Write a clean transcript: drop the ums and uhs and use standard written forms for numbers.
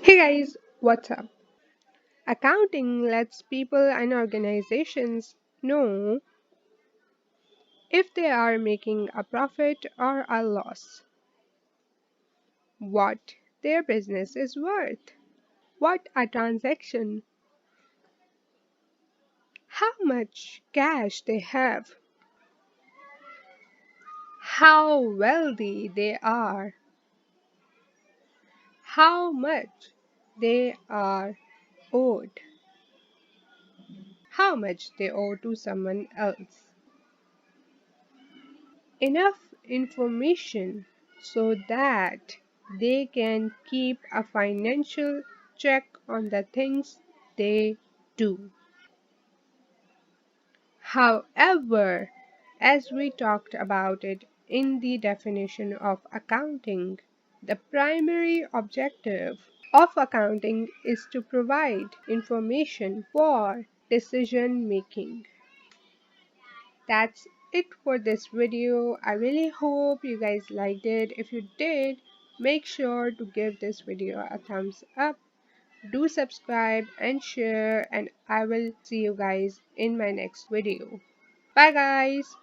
Hey guys, what's up? Accounting lets people and organizations know if they are making a profit or a loss, what their business is worth, what a transaction, how much cash they have, how wealthy they are, how much they are owed, how much they owe to someone else. Enough information so that they can keep a financial check on the things they do. However, as we talked about it in the definition of accounting, the primary objective of accounting is to provide information for decision making. That's it for this video. I really hope you guys liked it. If you did, make sure to give this video a thumbs up. Do subscribe and share, and I will see you guys in my next video. Bye guys.